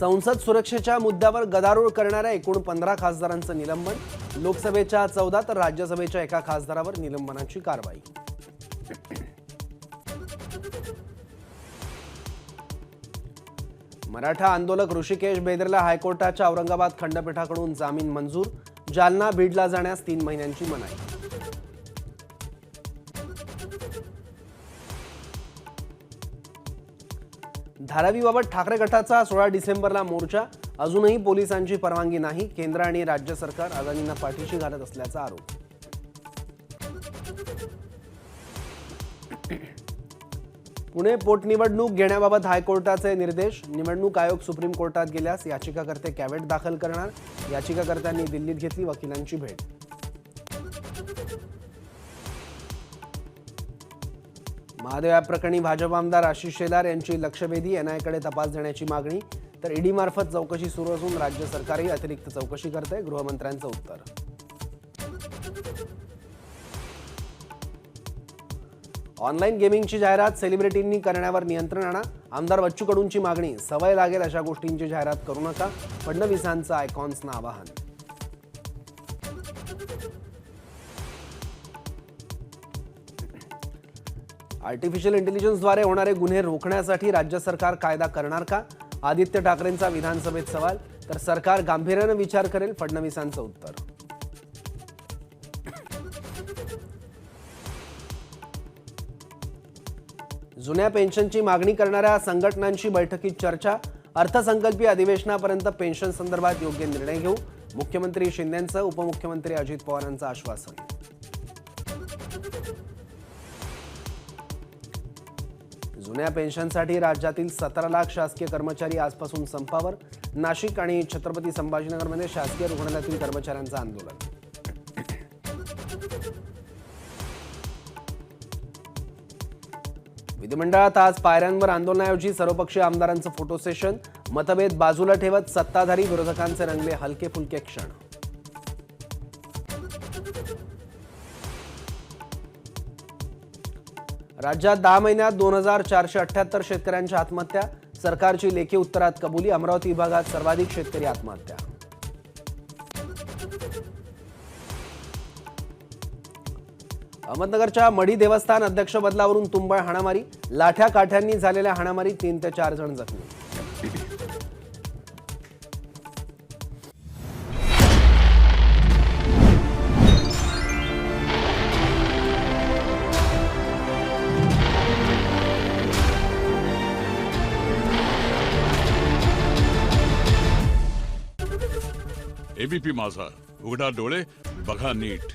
संसद सुरक्षेच्या मुद्द्यावर गदारोळ करणाऱ्या एकूण 15 खासदारांचं निलंबन, लोकसभेच्या 14 तर राज्यसभेच्या एका खासदारावर निलंबनाची कारवाई। मराठा आंदोलक ऋषिकेश बेदरेला हायकोर्टाच्या औरंगाबाद खंडपीठाकडून जामीन मंजूर, जालना बीडला जाण्यास 3 महिन्यांची मनाई। धारावीबाबत ठाकरे गटाचा 16 डिसेंबरला मोर्चा, अजूनही पोलिसांची परवानगी नाही, केंद्र आणि राज्य सरकार अदानींना पाठीशी घालत असल्याचा आरोप। पुणे पोटनिवडणूक घेण्याबाबत हायकोर्टाचे निर्देश, निवडणूक आयोग सुप्रीम कोर्टात गेल्यास याचिकाकर्ते कॅव्हेट दाखल करणार, याचिकाकर्त्यांनी दिल्लीत घेतली वकिलांची भेट। महादेव ॲप प्रकरणी भाजप आमदार आशिष शेलार यांची लक्षवेधी, एनआयकडे तपास देण्याची मागणी, तर ईडी मार्फत चौकशी सुरू असून राज्य सरकारही अतिरिक्त चौकशी करते, गृहमंत्र्यांचं उत्तर। ऑनलाईन गेमिंगची जाहिरात सेलिब्रिटींनी करण्यावर नियंत्रण आणा, आमदार बच्चू कडूंची मागणी, सवय लागेल अशा गोष्टींची जाहिरात करू नका, फडणवीसांचं आयकॉन्सना आवाहन। आर्टिफिशियल इंटेलिजन्सद्वारे होणारे गुन्हे रोखण्यासाठी राज्य सरकार कायदा करणार का, आदित्य ठाकरेंचा विधानसभेत सवाल, तर सरकार गांभीर्याने विचार करेल, फडणवीसांचं उत्तर। जुन्या पेन्शनची मागणी करणाऱ्या संघटनांची बैठकीत चर्चा, अर्थसंकल्पीय अधिवेशनापर्यंत पेन्शन संदर्भात योग्य निर्णय घेऊ, मुख्यमंत्री शिंदेंचं उपमुख्यमंत्री अजित पवारांचं आश्वासन। जुन्या पेन्शनसाठी राज्यातील 17 लाख शासकीय कर्मचारी आजपासून संपावर, नाशिक आणि छत्रपती संभाजीनगरमध्ये शासकीय रुग्णालयातील कर्मचाऱ्यांचं आंदोलन। विधिमंडळात आज पायऱ्यांवर आंदोलनाऐवजी सर्वपक्षीय आमदारांचं फोटो सेशन, मतभेद बाजूला ठेवत सत्ताधारी विरोधकांचे रंगले हलके फुलके क्षण। राज्यात 10 महिन्यात 2478 शेतकऱ्यांच्या आत्महत्या, सरकारची लेखी उत्तरात कबुली, अमरावती विभागात सर्वाधिक शेतकरी आत्महत्या। अहमदनगरच्या मढी देवस्थान अध्यक्ष बदलावरून तुंबळ हाणामारी, लाठ्या काठ्यांनी झालेल्या हाणामारीत 3 ते 4 जण जखमी। एबीपी माझा, उघडा डोळे बघा नीट।